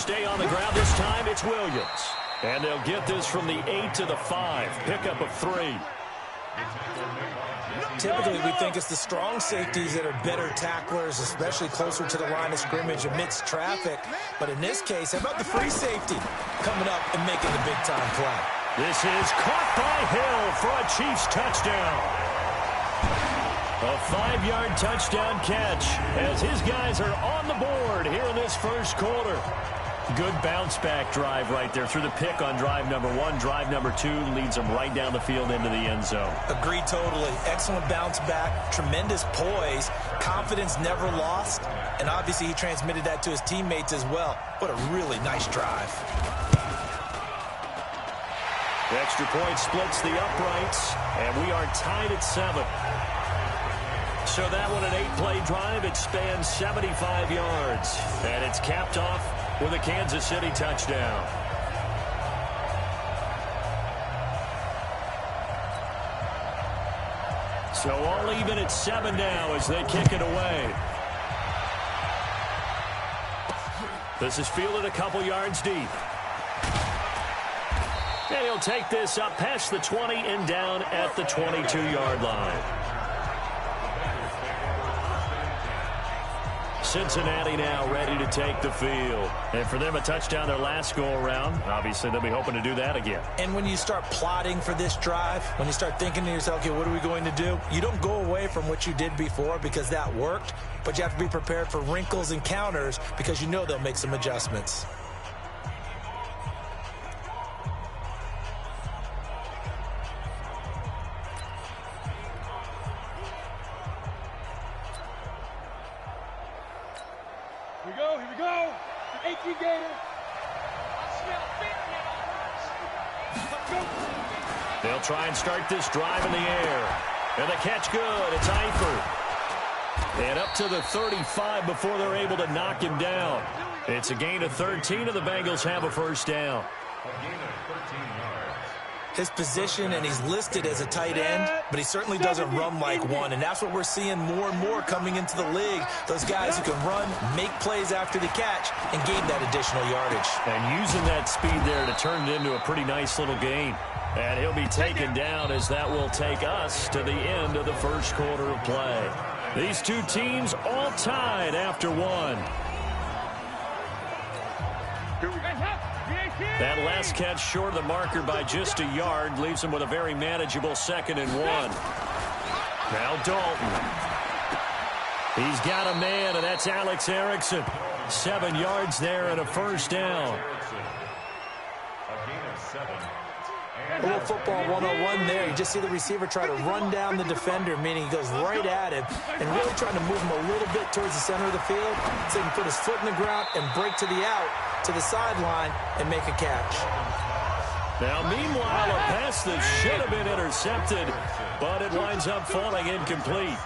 stay on the ground this time. It's Williams. And they'll get this from the 8 to the 5. Pickup of 3. Typically, we think it's the strong safeties that are better tacklers, especially closer to the line of scrimmage amidst traffic. But in this case, how about the free safety coming up and making the big-time play? This is caught by Hill for a Chiefs touchdown. A 5-yard touchdown catch as his guys are on the board here in this first quarter. Good bounce-back drive right there through the pick on drive number 1. Drive number 2 leads them right down the field into the end zone. Agree totally. Excellent bounce back, tremendous poise, confidence never lost, and obviously he transmitted that to his teammates as well. What a really nice drive. The extra point splits the uprights, and we are tied at 7. So that one, an 8-play drive. It spans 75 yards, and it's capped off with a Kansas City touchdown. So all even at 7 now as they kick it away. This is fielded a couple yards deep. And he'll take this up past the 20 and down at the 22-yard line. Cincinnati now ready to take the field. And for them, a touchdown their last go-around. Obviously, they'll be hoping to do that again. And when you start plotting for this drive, when you start thinking to yourself, okay, what are we going to do? You don't go away from what you did before because that worked, but you have to be prepared for wrinkles and counters because you know they'll make some adjustments. Here we go. 18 Gator. They'll try and start this drive in the air. And the catch good. It's Eifert. And up to the 35 before they're able to knock him down. It's a gain of 13, and the Bengals have a first down. His position, and he's listed as a tight end, but he certainly doesn't run like one, and that's what we're seeing more and more coming into the league. Those guys who can run, make plays after the catch, and gain that additional yardage. And using that speed there to turn it into a pretty nice little gain. And he'll be taken down as that will take us to the end of the first quarter of play. These two teams all tied after 1. That last catch short of the marker by just a yard leaves him with a very manageable 2nd and 1. Now Dalton. He's got a man, and that's Alex Erickson. 7 yards there and a first down. A little football 101 there. You just see the receiver try to run down the defender, meaning he goes right at him and really trying to move him a little bit towards the center of the field so he can put his foot in the ground and break to the out, to the sideline, and make a catch. Now, meanwhile, a pass that should have been intercepted, but it winds up falling incomplete.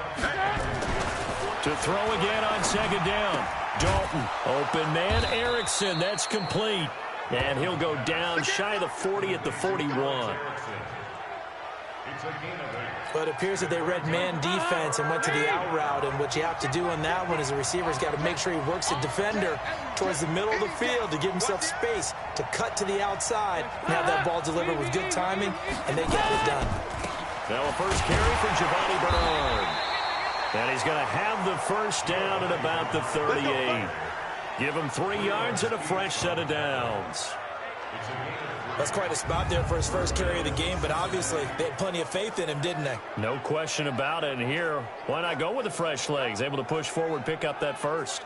To throw again on 2nd down. Dalton, open man, Erickson, that's complete. And he'll go down shy of the 40 at the 41. But it appears that they read man defense and went to the out route. And what you have to do on that one is the receiver's got to make sure he works the defender towards the middle of the field to give himself space to cut to the outside and have that ball delivered with good timing, and they got it done. Now a first carry for Giovanni Bernard. And he's going to have the first down at about the 38. Give him 3 yards and a fresh set of downs. That's quite a spot there for his first carry of the game, but obviously they had plenty of faith in him, didn't they? No question about it. And here, why not go with the fresh legs? Able to push forward, pick up that first.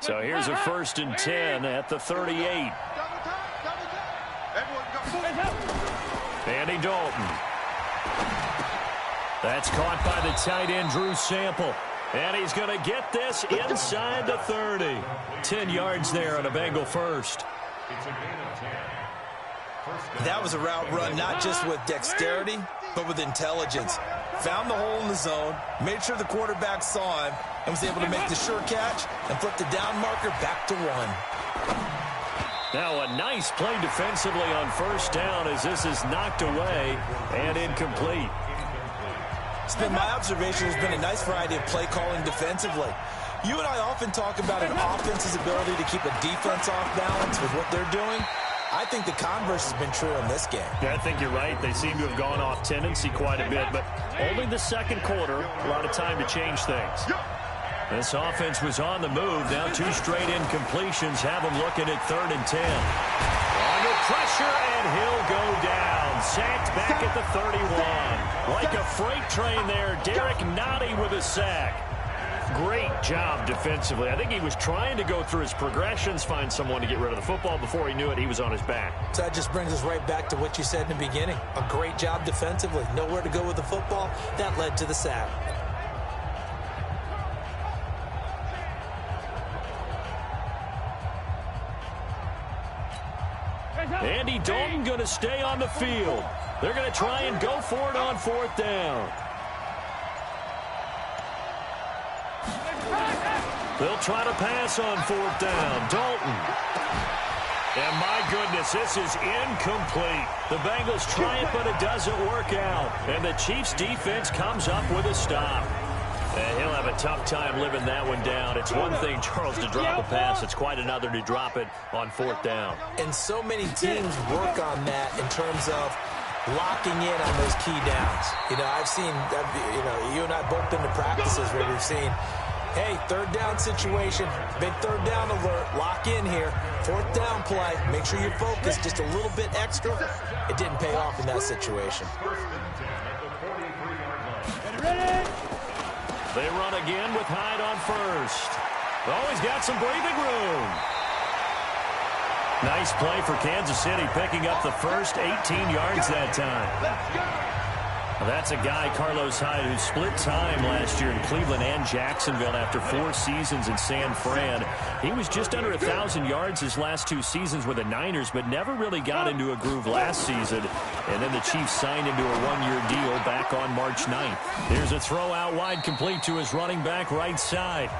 So here's a 1st and 10 at the 38. Andy Dalton. That's caught by the tight end, Drew Sample. And he's going to get this inside the 30. 10 yards there on a Bengal first. That was a route run not just with dexterity, but with intelligence. Found the hole in the zone, made sure the quarterback saw him, and was able to make the sure catch and flip the down marker back to 1. Now a nice play defensively on first down as this is knocked away and incomplete. It's been my observation there's been a nice variety of play calling defensively. You and I often talk about an offense's ability to keep a defense off balance with what they're doing. I think the converse has been true in this game. Yeah, I think you're right. They seem to have gone off tendency quite a bit, but only the second quarter, a lot of time to change things. This offense was on the move. Now 2 straight incompletions have them looking at 3rd and 10. Under pressure, and he'll go down. Sacked back at the 31. Like a freight train there, Derek Nottie with a sack. Great job defensively. I think he was trying to go through his progressions, find someone to get rid of the football. Before he knew it, he was on his back. So that just brings us right back to what you said in the beginning. A great job defensively. Nowhere to go with the football. That led to the sack. Andy Dalton going to stay on the field. They're going to try and go for it on 4th down. They'll try to pass on 4th down. Dalton. And my goodness, this is incomplete. The Bengals try it, but it doesn't work out. And the Chiefs defense comes up with a stop. And he'll have a tough time living that one down. It's one thing, Charles, to drop a pass. It's quite another to drop it on 4th down. And so many teams work on that in terms of locking in on those key downs. You know, I've seen, you and I both been to practices where we've seen, hey, 3rd down situation, big 3rd down alert, lock in here. 4th down play, make sure you're focused just a little bit extra. It didn't pay off in that situation. They run again with Hyde on 1st. Oh, he's got some breathing room. Nice play for Kansas City, picking up the first 18 yards that time. That's a guy, Carlos Hyde, who split time last year in Cleveland and Jacksonville after 4 seasons in San Fran. He was just under 1,000 yards his last 2 seasons with the Niners, but never really got into a groove last season. And then the Chiefs signed him to a 1-year deal back on March 9th. Here's a throw out wide, complete to his running back right side.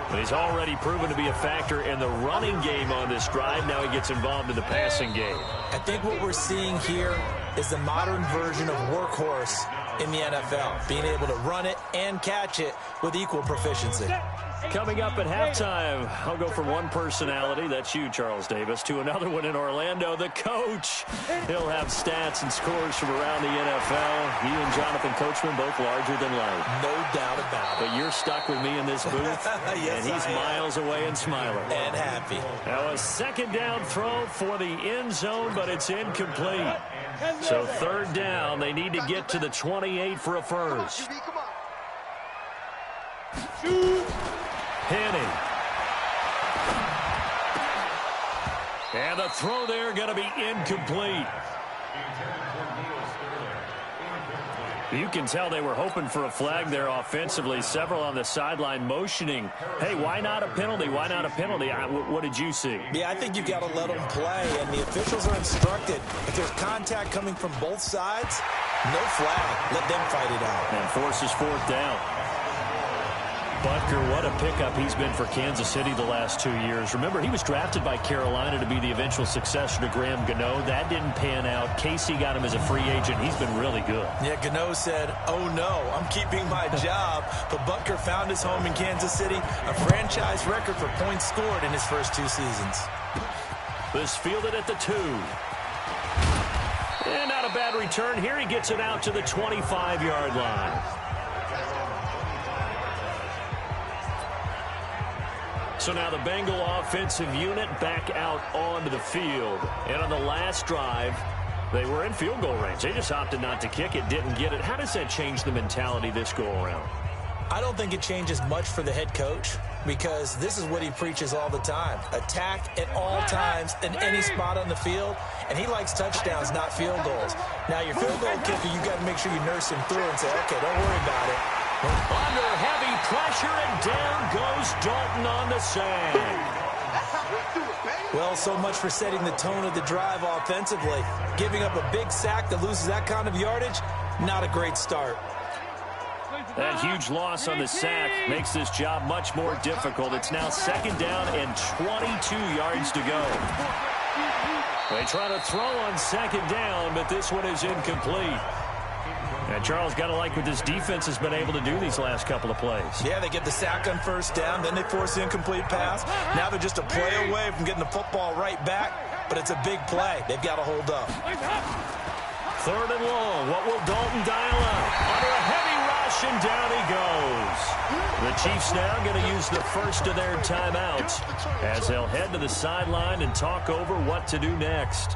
But he's already proven to be a factor in the running game on this drive. Now he gets involved in the passing game. I think what we're seeing here is the modern version of workhorse in the NFL, being able to run it and catch it with equal proficiency. Coming up at halftime, I'll go from one personality, that's you, Charles Davis, to another one in Orlando, the coach. He'll have stats and scores from around the NFL. He and Jonathan Coachman both larger than life. No doubt about it. But you're stuck with me in this booth, yes, and he's miles away and smiling. And happy. Now a 2nd down throw for the end zone, but it's incomplete. So 3rd down, they need to get to the 28 for a first. Penny. And the throw there going to be incomplete. You can tell they were hoping for a flag there offensively. Several on the sideline motioning, hey, why not a penalty? Why not a penalty? What did you see? Yeah, I think you got to let them play, and the officials are instructed. If there's contact coming from both sides, no flag. Let them fight it out. And forces 4th down. Butker, what a pickup he's been for Kansas City the last 2 years. Remember, he was drafted by Carolina to be the eventual successor to Graham Gano. That didn't pan out. Casey got him as a free agent. He's been really good. Yeah, Gano said, oh no, I'm keeping my job. But Butker found his home in Kansas City, a franchise record for points scored in his first 2 seasons. This fielded at the 2. And not a bad return here. He gets it out to the 25-yard line. So now the Bengal offensive unit back out onto the field. And on the last drive, they were in field goal range. They just opted not to kick it, didn't get it. How does that change the mentality this go-around? I don't think it changes much for the head coach because this is what he preaches all the time. Attack at all times in any spot on the field, and he likes touchdowns, not field goals. Now, your field goal kicker, you got to make sure you nurse him through and say, okay, don't worry about it. Under heavy pressure, and down goes Dalton on the sand. Well, so much for setting the tone of the drive offensively. Giving up a big sack that loses that kind of yardage, not a great start. That huge loss on the sack makes this job much more difficult. It's now 2nd down and 22 yards to go. They try to throw on 2nd down, but this one is incomplete. And Charles, got to like what this defense has been able to do these last couple of plays. Yeah, they get the sack on 1st down, then they force the incomplete pass. Now they're just a play away from getting the football right back, but it's a big play. They've got to hold up. 3rd and long. What will Dalton dial up? Under a heavy rush, and down he goes. The Chiefs now going to use the first of their timeouts as they'll head to the sideline and talk over what to do next.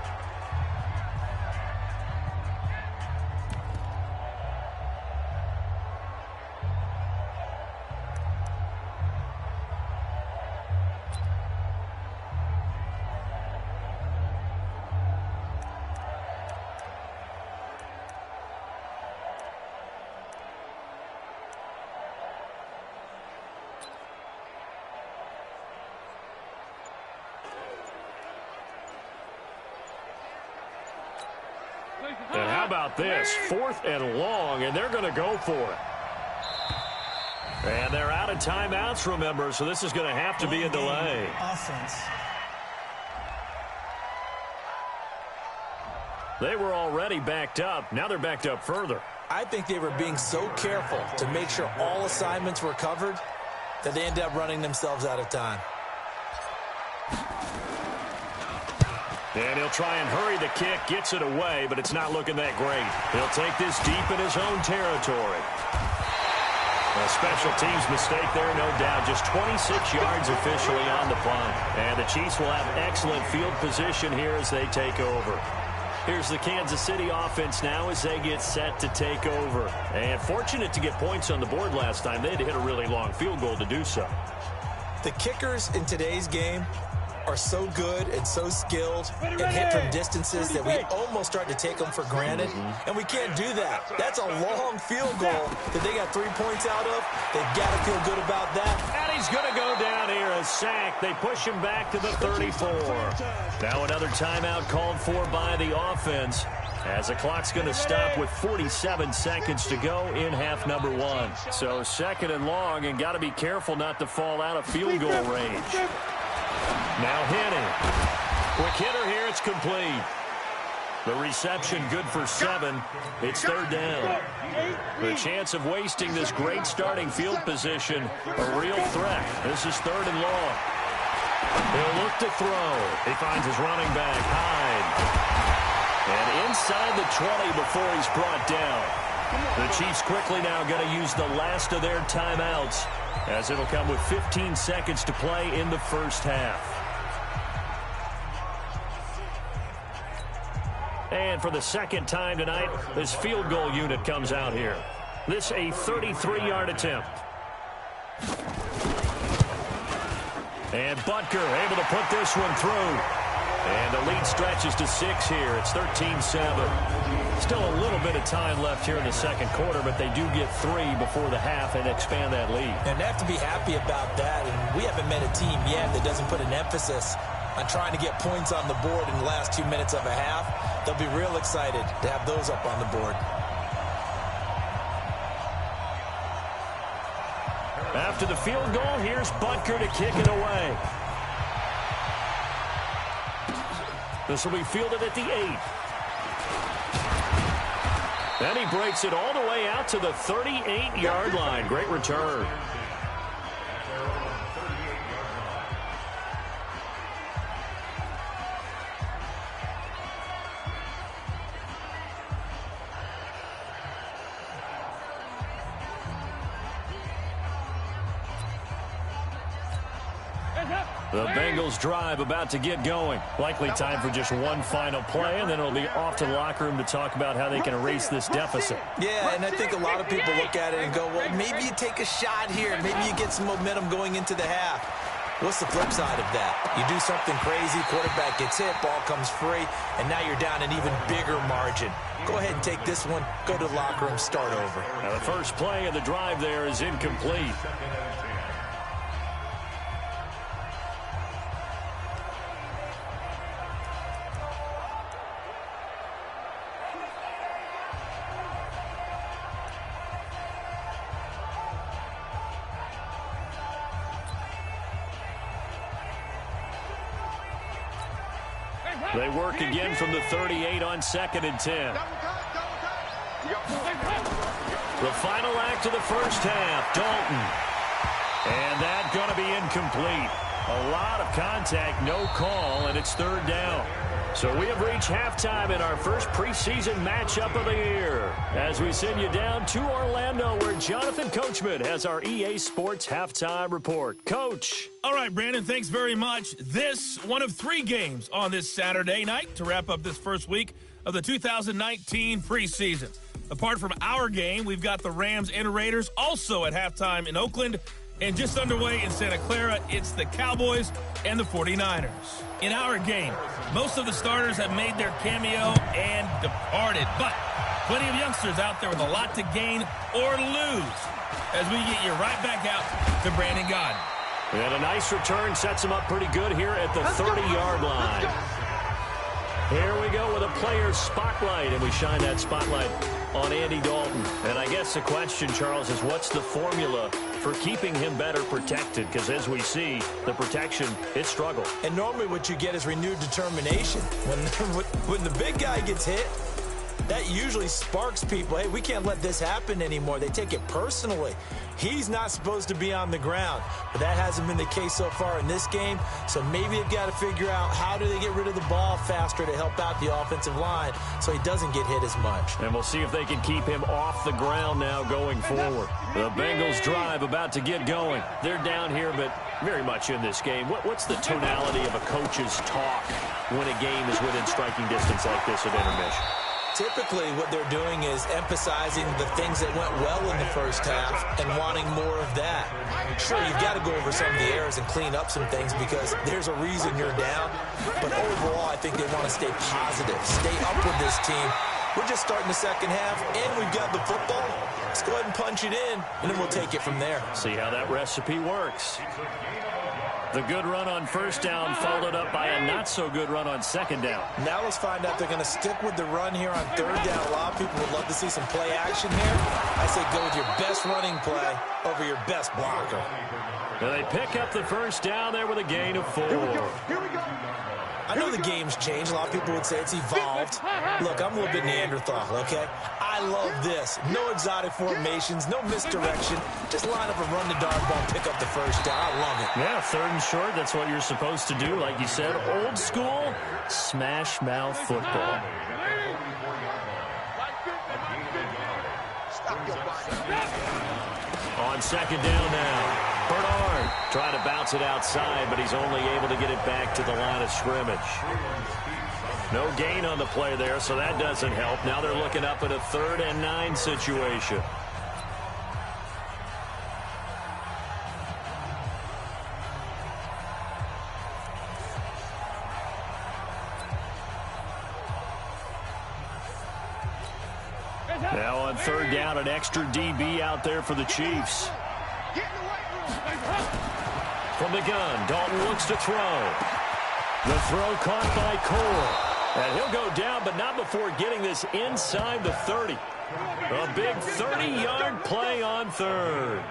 And how about this? 4th and long, and they're going to go for it. And they're out of timeouts, remember, so this is going to have to be a delay. Offense. They were already backed up. Now they're backed up further. I think they were being so careful to make sure all assignments were covered that they ended up running themselves out of time. And he'll try and hurry the kick, gets it away, but it's not looking that great. He'll take this deep in his own territory. A special teams mistake there, no doubt. Just 26 yards officially on the punt. And the Chiefs will have excellent field position here as they take over. Here's the Kansas City offense now as they get set to take over. And fortunate to get points on the board last time. They had to hit a really long field goal to do so. The kickers in today's game are so good and so skilled and hit from distances that we almost start to take them for granted. And we can't do that. That's a long field goal that they got 3 points out of. They've got to feel good about that. And he's going to go down here, a sack. They push him back to the 34. Now another timeout called for by the offense as the clock's going to stop with 47 seconds to go in half number 1. So 2nd and long, and got to be careful not to fall out of field goal range. Now Henning. Quick hitter here. It's complete. The reception good for 7. It's 3rd down. The chance of wasting this great starting field position, a real threat. This is 3rd and long. He'll look to throw. He finds his running back, Hyde. And inside the 20 before he's brought down. The Chiefs quickly now going to use the last of their timeouts, as it'll come with 15 seconds to play in the first half. And for the 2nd time tonight, this field goal unit comes out here. This a 33-yard attempt. And Butker able to put this one through. And the lead stretches to 6 here. It's 13-7. Still a little bit of time left here in the 2nd quarter, but they do get 3 before the half and expand that lead. And they have to be happy about that. And we haven't met a team yet that doesn't put an emphasis on trying to get points on the board in the last 2 minutes of a half. They'll be real excited to have those up on the board. After the field goal, here's Butker to kick it away. This will be fielded at the 8. Then he breaks it all the way out to the 38-yard line. Great return. The Bengals drive about to get going. Likely time for just one final play, and then it'll be off to the locker room to talk about how they can erase this deficit. Yeah, and I think a lot of people look at it and go, well, maybe you take a shot here. Maybe you get some momentum going into the half. What's the flip side of that? You do something crazy, quarterback gets hit, ball comes free, and now you're down an even bigger margin. Go ahead and take this one, go to the locker room, start over. Now the first play of the drive there is incomplete. They work again from the 38 on 2nd and 10. The final act of the first half, Dalton. And that's going to be incomplete. A lot of contact, no call, and it's 3rd down. So we have reached halftime in our first preseason matchup of the year as we send you down to Orlando where Jonathan Coachman has our EA Sports Halftime Report. Coach. All right, Brandon, thanks very much. This one of 3 games on this Saturday night to wrap up this first week of the 2019 preseason. Apart from our game, we've got the Rams and Raiders also at halftime in Oakland. And just underway in Santa Clara, it's the Cowboys and the 49ers. In our game, most of the starters have made their cameo and departed, but plenty of youngsters out there with a lot to gain or lose as we get you right back out to Brandon Gaudin. And a nice return sets him up pretty good here at the 30-yard line. Here we go with a player's spotlight, and we shine that spotlight on Andy Dalton. And I guess the question, Charles, is what's the formula for keeping him better protected? Because as we see, the protection, it struggled. And normally what you get is renewed determination. When the big guy gets hit, that usually sparks people. Hey, we can't let this happen anymore. They take it personally. He's not supposed to be on the ground, but that hasn't been the case so far in this game. So maybe they've got to figure out how do they get rid of the ball faster to help out the offensive line so he doesn't get hit as much. And we'll see if they can keep him off the ground now going forward. The Bengals drive about to get going. They're down here, but very much in this game. What's the tonality of a coach's talk when a game is within striking distance like this at intermission? Typically, what they're doing is emphasizing the things that went well in the first half and wanting more of that. Sure, you've got to go over some of the errors and clean up some things because there's a reason you're down. But overall, I think they want to stay positive, stay up with this team. We're just starting the second half, and we've got the football. Let's go ahead and punch it in, and then we'll take it from there. See how that recipe works. The good run on first down followed up by a not-so-good run on second down. Now let's find out they're going to stick with the run here on third down. A lot of people would love to see some play action here. I say go with your best running play over your best blocker. And they pick up the first down there with a gain of 4. Here we go. I know the game's changed. A lot of people would say it's evolved. Look, I'm a little bit Neanderthal, okay? I love this. No exotic formations, no misdirection. Just line up and run the dart ball, pick up the first down. I love it. Yeah, 3rd and short, that's what you're supposed to do. Like you said, old school, smash mouth football. On second down now. Bernard trying to bounce it outside, but he's only able to get it back to the line of scrimmage. No gain on the play there, so that doesn't help. Now they're looking up at a 3rd and 9 situation. Now on 3rd down, an extra DB out there for the Chiefs. From the gun, Dalton looks to throw. The throw caught by Cole. And he'll go down, but not before getting this inside the 30. A big 30-yard play on 3rd.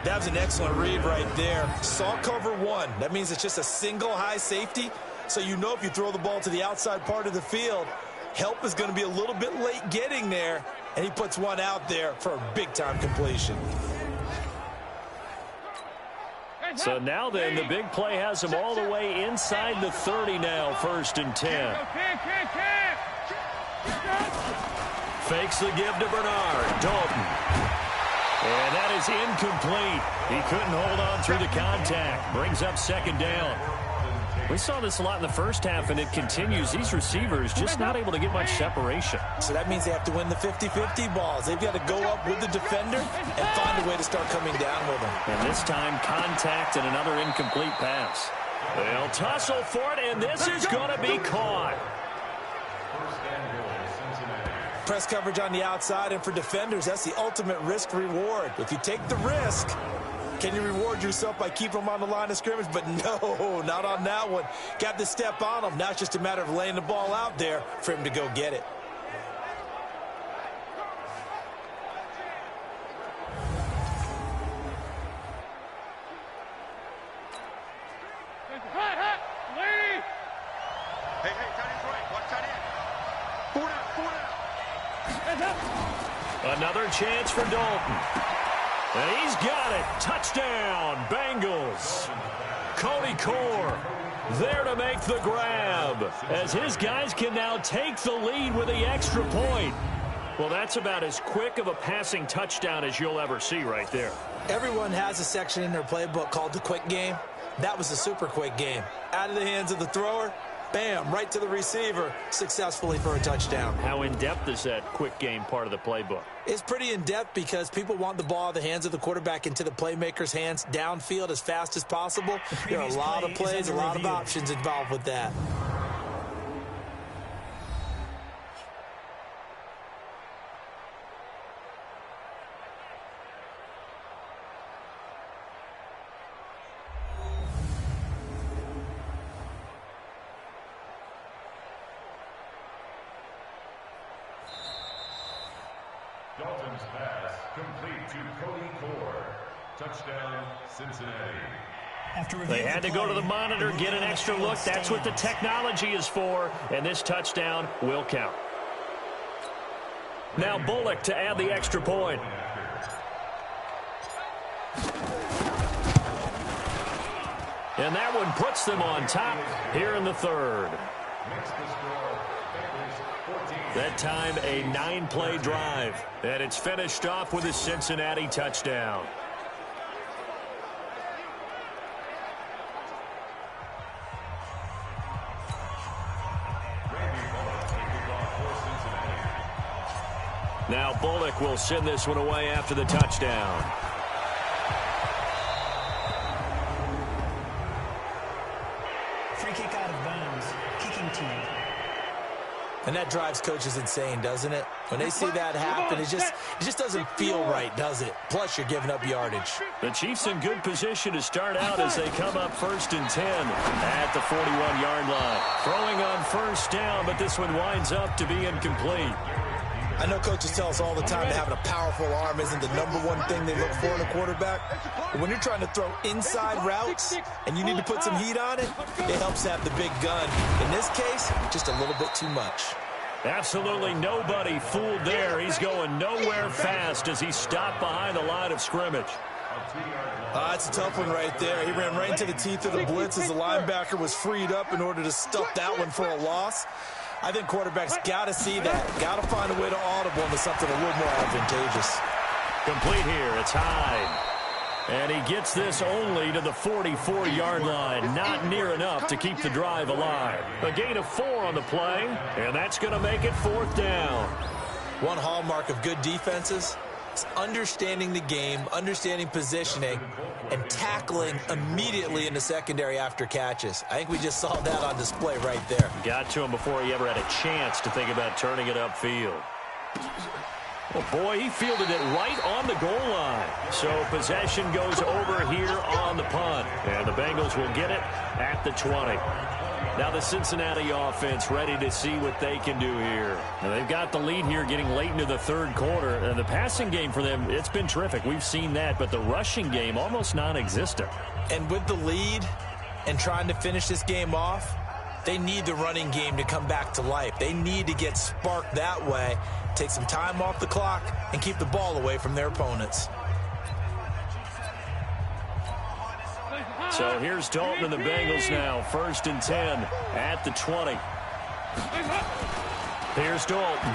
That was an excellent read right there. Saw cover 1. That means it's just a single high safety. So you know if you throw the ball to the outside part of the field, help is going to be a little bit late getting there. And he puts one out there for a big-time completion. So now then, the big play has him all the way inside the 30 now, 1st and 10. Fakes the give to Bernard. Dalton. And that is incomplete. He couldn't hold on through the contact. Brings up 2nd down. We saw this a lot in the first half, and it continues. These receivers just not able to get much separation. So that means they have to win the 50-50 balls. They've got to go up with the defender and find a way to start coming down with them. And this time, contact and another incomplete pass. They'll tussle for it, and this is going to be caught. Press coverage on the outside, and for defenders, that's the ultimate risk-reward. If you take the risk, can you reward yourself by keeping them on the line of scrimmage? But no, not on that one. Got to step on them. Now it's just a matter of laying the ball out there for him to go get it. Hey, Another chance for Dalton. And he's got it. Touchdown, Bengals. Cody Core there to make the grab, as his guys can now take the lead with the extra point. Well, that's about as quick of a passing touchdown as you'll ever see right there. Everyone has a section in their playbook called the quick game. That was a super quick game. Out of the hands of the thrower, bam, right to the receiver, successfully for a touchdown. How in-depth is that quick game part of the playbook? It's pretty in-depth because people want the ball out of the hands of the quarterback into the playmaker's hands downfield as fast as possible. There are a lot of plays, a lot of options involved with that. Dalton's pass complete to Cody Core. Touchdown, Cincinnati. They had to go to the monitor, get an extra look. That's what the technology is for, and this touchdown will count. Now Bullock to add the extra point. And that one puts them on top here in the third. That time a 9-play drive, and it's finished off with a Cincinnati touchdown. Now Bullock will send this one away after the touchdown. Free kick out of bounds. Kicking team. And that drives coaches insane, doesn't it? When they see that happen, it just doesn't feel right, does it? Plus, you're giving up yardage. The Chiefs in good position to start out as they come up 1st and 10 at the 41-yard line. Throwing on first down, but this one winds up to be incomplete. I know coaches tell us all the time that having a powerful arm isn't the #1 thing they look for in a quarterback. But when you're trying to throw inside routes and you need to put some heat on it, it helps to have the big gun. In this case, just a little bit too much. Absolutely nobody fooled there. He's going nowhere fast as he stopped behind the line of scrimmage. That's a tough one right there. He ran right into the teeth of the blitz as the linebacker was freed up in order to stuff that one for a loss. I think quarterbacks got to see that. Got to find a way to audible into something a little more advantageous. Complete here. It's Hyde. And he gets this only to the 44-yard line. Not near enough to keep the drive alive. A gain of 4 on the play, and that's going to make it 4th down. One hallmark of good defenses is understanding the game, understanding positioning, and tackling immediately in the secondary after catches. I think we just saw that on display right there. Got to him before he ever had a chance to think about turning it upfield. Well, boy, he fielded it right on the goal line. So possession goes over here on the punt. And the Bengals will get it at the 20. Now the Cincinnati offense ready to see what they can do here. And they've got the lead here getting late into the third quarter. And the passing game for them, it's been terrific. We've seen that. But the rushing game, almost non-existent. And with the lead and trying to finish this game off, they need the running game to come back to life. They need to get sparked that way, take some time off the clock, and keep the ball away from their opponents. So here's Dalton and the Bengals now. 1st and 10 at the 20. Here's Dalton.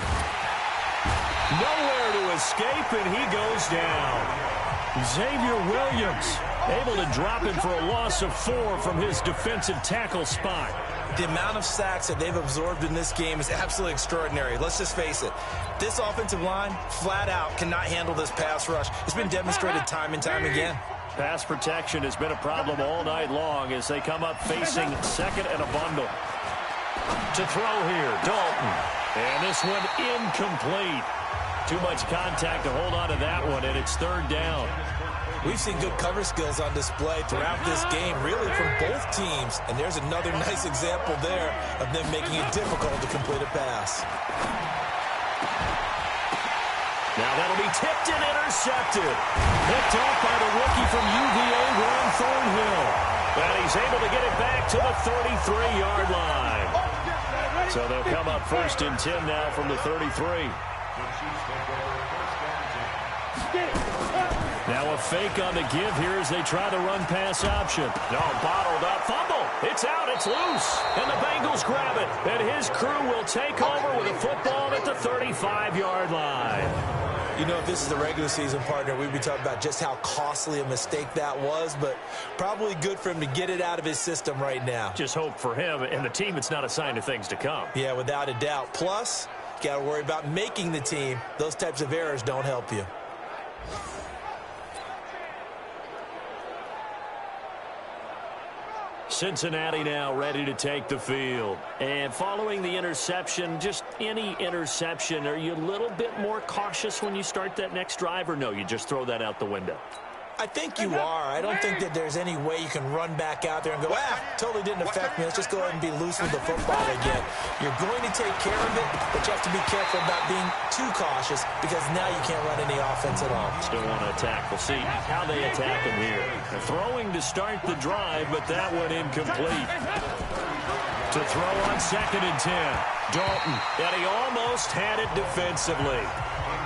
Nowhere to escape, and he goes down. Xavier Williams able to drop him for a loss of 4 from his defensive tackle spot. The amount of sacks that they've absorbed in this game is absolutely extraordinary. Let's just face it. This offensive line, flat out, cannot handle this pass rush. It's been demonstrated time and time again. Pass protection has been a problem all night long as they come up facing 2nd and a bundle. To throw here, Dalton. And this one incomplete. Too much contact to hold on to that one, and it's 3rd down. We've seen good cover skills on display throughout this game, really from both teams. And there's another nice example there of them making it difficult to complete a pass. Now that'll be tipped and intercepted. Picked off by the rookie from UVA, Ron Thornhill. And he's able to get it back to the 33-yard line. So they'll come up 1st and 10 now from the 33. Now a fake on the give here as they try the run-pass option. No, bottled up. Fumble. It's out. It's loose. And the Bengals grab it. And his crew will take over with a football at the 35-yard line. You know, if this is the regular season, partner, we'd be talking about just how costly a mistake that was, but probably good for him to get it out of his system right now. Just hope for him and the team it's not a sign of things to come. Yeah, without a doubt. Plus, got to worry about making the team. Those types of errors don't help you. Cincinnati now ready to take the field. And following the interception, just any interception, are you a little bit more cautious when you start that next drive, or no, you just throw that out the window? I think you are. I don't think that there's any way you can run back out there and go, totally didn't affect me. Let's just go ahead and be loose with the football again. You're going to take care of it, but you have to be careful about being too cautious because now you can't run any offense at all. Still want to attack. We'll see how they attack him here. They're throwing to start the drive, but that one incomplete. To throw on 2nd and 10. Dalton. And he almost had it defensively.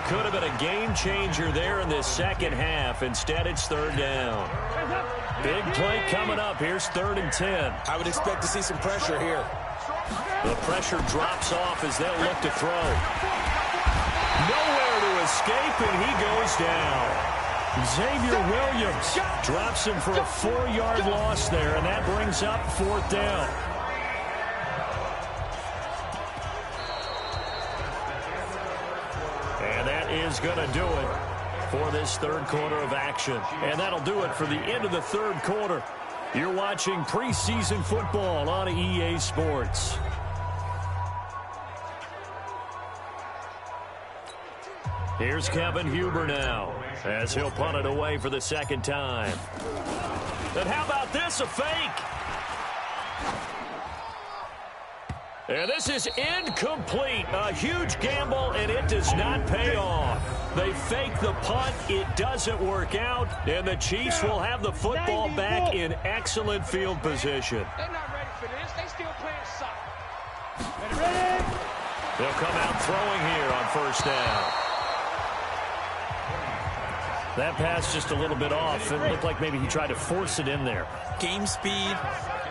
Could have been a game changer there in this second half. Instead, it's 3rd down. Big play coming up. Here's 3rd and 10. I would expect to see some pressure here. The pressure drops off as they'll look to throw. Nowhere to escape, and he goes down. Xavier Williams drops him for a 4-yard loss there, and that brings up 4th down. And that is going to do it for this 3rd quarter of action. And that'll do it for the end of the 3rd quarter. You're watching preseason football on EA Sports. Here's Kevin Huber now as he'll punt it away for the 2nd time. And how about this, a fake? And this is incomplete. A huge gamble, and it does not pay off. They fake the punt. It doesn't work out, and the Chiefs will have the football back in excellent field position. They're not ready for this. They still playing soccer. Ready? They'll come out throwing here on 1st down. That pass just a little bit off. It looked like maybe he tried to force it in there. Game speed,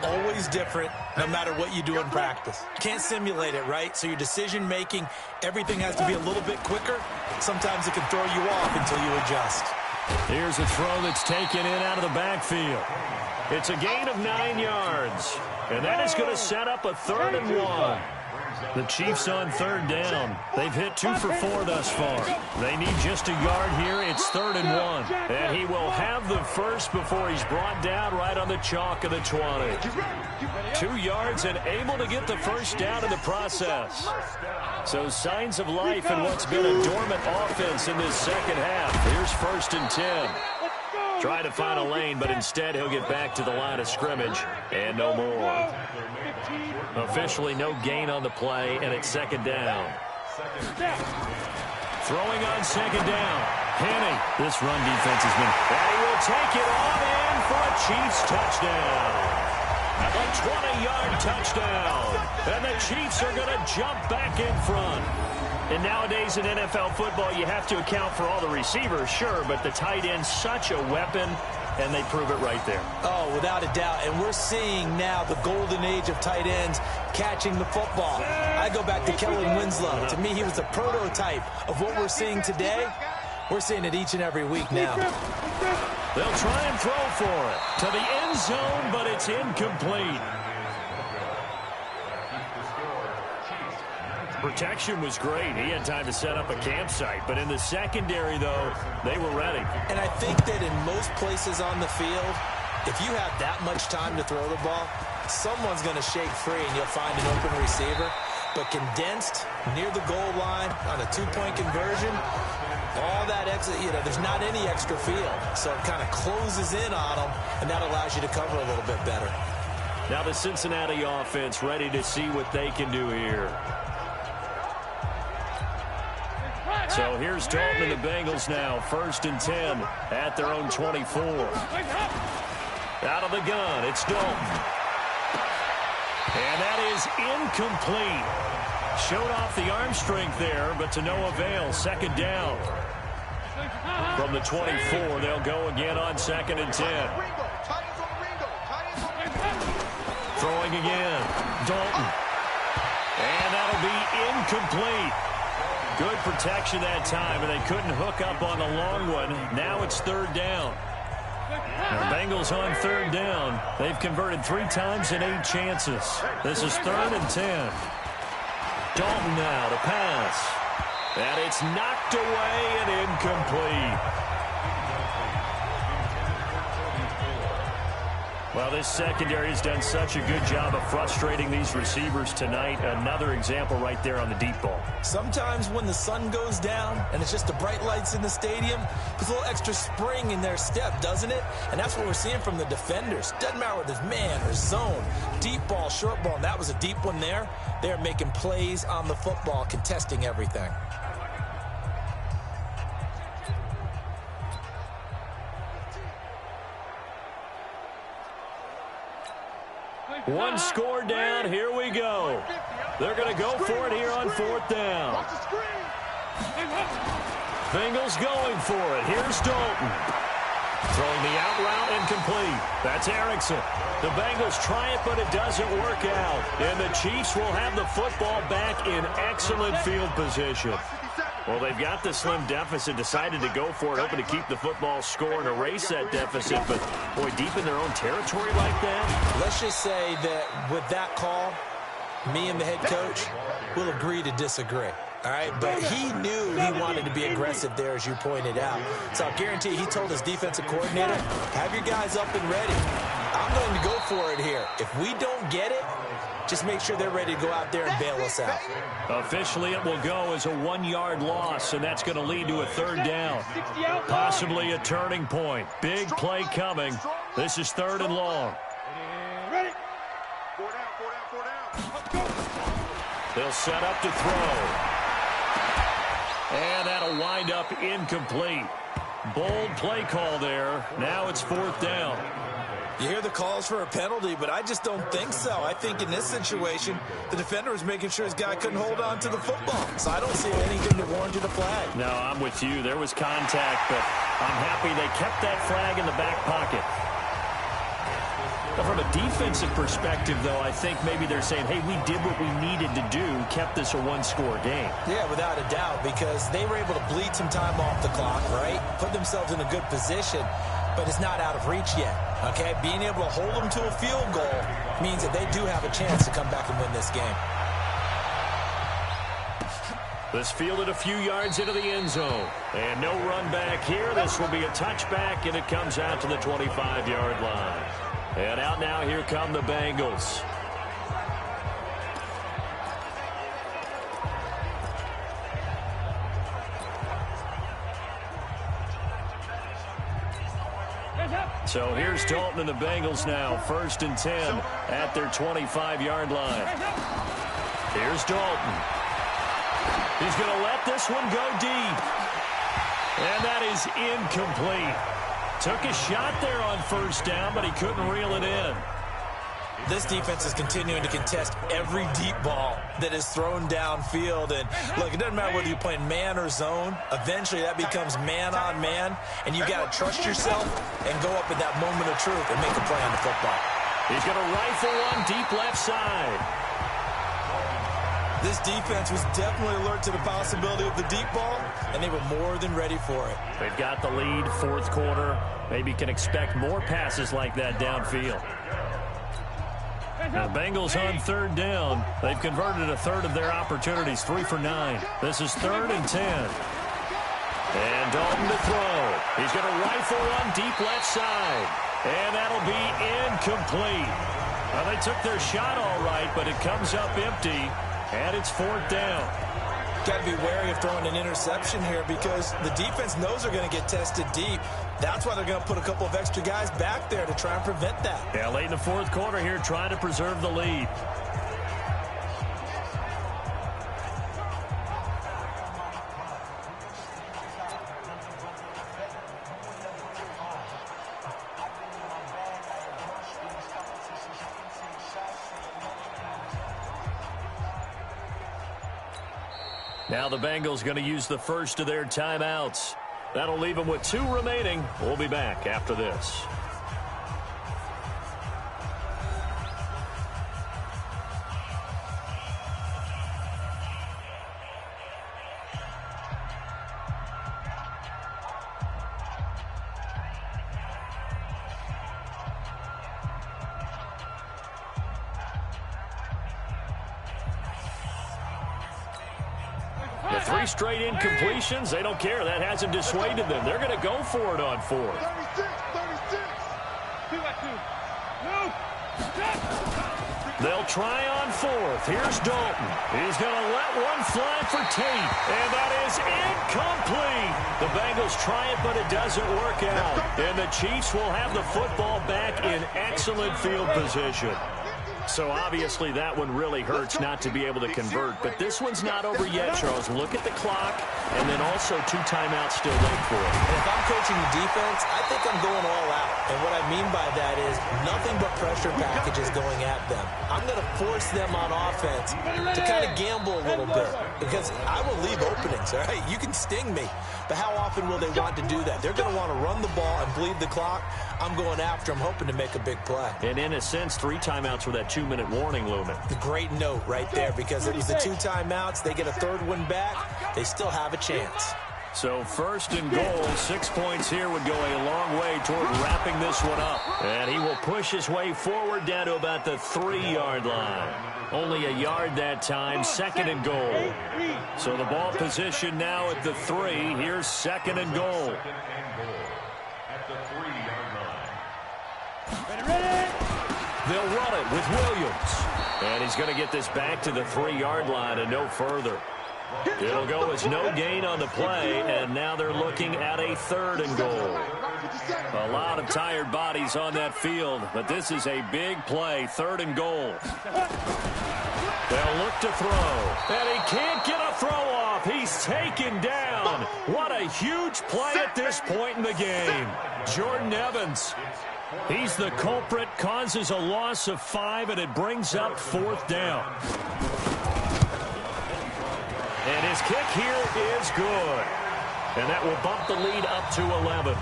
always different, no matter what you do in practice. Can't simulate it, right? So your decision-making, everything has to be a little bit quicker. Sometimes it can throw you off until you adjust. Here's a throw that's taken in out of the backfield. It's a gain of 9 yards. And that is going to set up a 3rd and 1. The Chiefs on 3rd down. They've hit 2 for 4 thus far. They need just a yard here. It's 3rd and 1. And he will have the first before he's brought down right on the chalk of the 20. 2 yards and able to get the first down in the process. So signs of life in what's been a dormant offense in this second half. Here's 1st and 10. Try to find a lane, but instead he'll get back to the line of scrimmage and no more. Officially no gain on the play, and it's 2nd down. Throwing on 2nd down. Henny. This run defense has been... And he will take it on in for a Chiefs touchdown. A 20-yard touchdown. And the Chiefs are going to jump back in front. And nowadays in NFL football, you have to account for all the receivers, sure, but the tight end's such a weapon, and they prove it right there. Oh, without a doubt. And we're seeing now the golden age of tight ends catching the football. I go back to Kellen Winslow. To me, he was the prototype of what we're seeing today. We're seeing it each and every week now. They'll try and throw for it to the end zone, but it's incomplete. Protection was great. He had time to set up a campsite. But in the secondary, though, they were ready. And I think that in most places on the field, if you have that much time to throw the ball, someone's going to shake free and you'll find an open receiver. But condensed near the goal line on a 2-point conversion, all that extra, there's not any extra field. So it kind of closes in on them, and that allows you to cover a little bit better. Now the Cincinnati offense ready to see what they can do here. So here's Dalton and the Bengals now. 1st and 10 at their own 24. Out of the gun, it's Dalton. And that is incomplete. Showed off the arm strength there, but to no avail. Second down. From the 24, they'll go again on 2nd and 10. Throwing again. Dalton. And that'll be incomplete. Good protection that time, and they couldn't hook up on the long one. Now it's 3rd down. The Bengals on 3rd down. They've converted 3 times in 8 chances. This is 3rd and 10. Dalton now to pass. And it's knocked away and incomplete. Well, this secondary has done such a good job of frustrating these receivers tonight. Another example right there on the deep ball. Sometimes when the sun goes down and it's just the bright lights in the stadium, there's a little extra spring in their step, doesn't it? And that's what we're seeing from the defenders. Doesn't matter whether it's man or zone, deep ball, short ball, and that was a deep one there. They're making plays on the football, contesting everything. One score down. Here we go. They're going to go for it here on 4th down. Bengals going for it. Here's Dalton. Throwing the out route incomplete. That's Erickson. The Bengals try it, but it doesn't work out. And the Chiefs will have the football back in excellent field position. Well, they've got the slim deficit, decided to go for it, hoping to keep the football score and erase that deficit. But, boy, deep in their own territory like that. Let's just say that with that call, me and the head coach will agree to disagree. All right, but he knew he wanted to be aggressive there, as you pointed out. So I'll guarantee he told his defensive coordinator, have your guys up and ready. I'm going to go for it here. If we don't get it, just make sure they're ready to go out there and bail us out. Officially, it will go as a 1-yard loss, and that's going to lead to a 3rd down. Possibly a turning point. Big play coming. This is 3rd and long. Ready? 4 down. They'll set up to throw. And that'll wind up incomplete. Bold play call there. Now it's 4th down. You hear the calls for a penalty, but I just don't think so. I think in this situation, the defender was making sure his guy couldn't hold on to the football. So I don't see anything to warrant a flag. No, I'm with you. There was contact, but I'm happy they kept that flag in the back pocket. But from a defensive perspective, though, I think maybe they're saying, hey, we did what we needed to do, kept this a 1-score game. Yeah, without a doubt, because they were able to bleed some time off the clock, right? Put themselves in a good position, but it's not out of reach yet, okay? Being able to hold them to a field goal means that they do have a chance to come back and win this game. This fielded a few yards into the end zone. And no run back here. This will be a touchback, and it comes out to the 25-yard line. And out now, here come the Bengals. So here's Dalton and the Bengals now. 1st and 10 at their 25-yard line. Here's Dalton. He's going to let this one go deep. And that is incomplete. Took a shot there on 1st down, but he couldn't reel it in. This defense is continuing to contest every deep ball that is thrown downfield. And, look, it doesn't matter whether you're playing man or zone. Eventually, that becomes man on man, and you got to trust yourself and go up at that moment of truth and make a play on the football. He's going to rifle one deep left side. This defense was definitely alert to the possibility of the deep ball, and they were more than ready for it. They've got the lead, 4th quarter. Maybe can expect more passes like that downfield. The Bengals on 3rd down. They've converted a third of their opportunities, 3 for 9. This is 3rd and 10. And Dalton to throw. He's going to rifle one deep left side. And that'll be incomplete. Well, they took their shot all right, but it comes up empty. And it's 4th down. Got to be wary of throwing an interception here because the defense knows they're going to get tested deep. That's why they're going to put a couple of extra guys back there to try and prevent that. Yeah, late in the 4th quarter here, trying to preserve the lead. Now the Bengals going to use the first of their timeouts. That'll leave them with 2 remaining. We'll be back after this. The 3 straight incompletions, they don't care. That hasn't dissuaded them. They're going to go for it on 4th. 36. They'll try on 4th. Here's Dalton. He's going to let one fly for Tate. And that is incomplete. The Bengals try it, but it doesn't work out. And the Chiefs will have the football back in excellent field position. So obviously that one really hurts not to be able to convert. But this one's not over yet, Charles. Look at the clock, and then also 2 timeouts still left for it. And if I'm coaching the defense, I think I'm going all out. And what I mean by that is nothing but pressure packages going at them. I'm going to force them on offense to kind of gamble a little bit because I will leave openings, all right? You can sting me, but how often will they want to do that? They're going to want to run the ball and bleed the clock. I'm going after them, hoping to make a big play. And in a sense, 3 timeouts with that 2-minute warning looming. The great note right there because it was the 2 timeouts. They get a 3rd one back. They still have a chance. So 1st and goal, 6 points here would go a long way toward wrapping this one up. And he will push his way forward down to about the 3-yard line. Only a yard that time, 2nd and goal. So the ball position now at the 3. Here's 2nd and goal. At the 3-yard line. They'll run it with Williams. And he's going to get this back to the 3-yard line and no further. It'll go as no gain on the play, and now they're looking at a 3rd and goal. A lot of tired bodies on that field, but this is a big play, 3rd and goal. They'll look to throw, and he can't get a throw off. He's taken down. What a huge play at this point in the game. Jordan Evans. He's the culprit, causes a loss of 5, and it brings up 4th down. And his kick here is good. And that will bump the lead up to 11.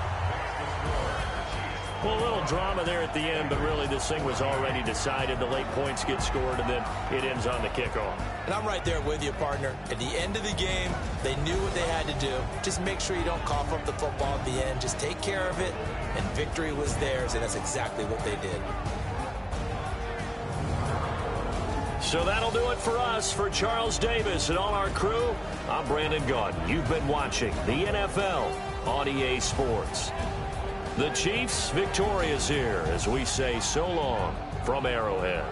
Well, a little drama there at the end, but really this thing was already decided. The late points get scored, and then it ends on the kickoff. And I'm right there with you, partner. At the end of the game, they knew what they had to do. Just make sure you don't cough up the football at the end. Just take care of it, and victory was theirs, and that's exactly what they did. So that'll do it for us. For Charles Davis and all our crew, I'm Brandon Gaudin. You've been watching the NFL on EA Sports. The Chiefs victorious here as we say so long from Arrowhead.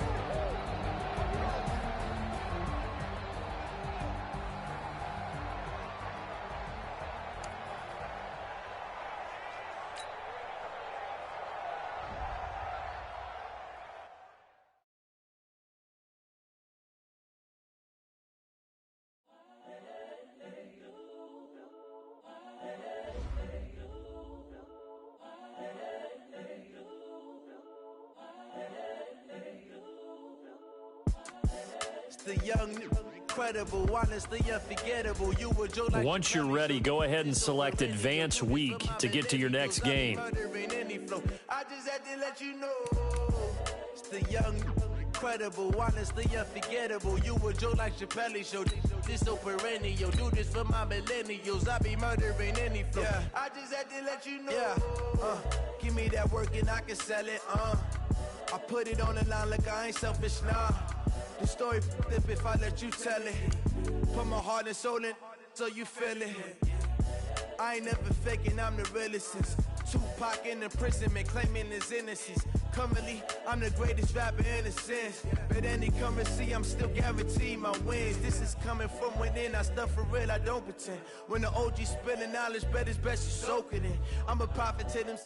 Once you're ready, go ahead and select Advance Week to get to your next game. Incredible, honestly unforgettable. You were Joe like Chappelle show. This so perennial. Do this for my millennials. I be murdering any flow. Yeah. I just had to let you know. Yeah. Give me that work and I can sell it. I put it on the line like I ain't selfish now. The story flip if I let you tell it. Put my heart and soul in so you feel it. I ain't never faking, I'm the realest since Tupac in imprisonment, claiming his innocence. Currently, I'm the greatest rapper in a sense. But any currency, I'm still guaranteed my wins. This is coming from within, I stuff for real, I don't pretend. When the OG spilling knowledge, bet it's best you soak it in. I'm a prophet to them.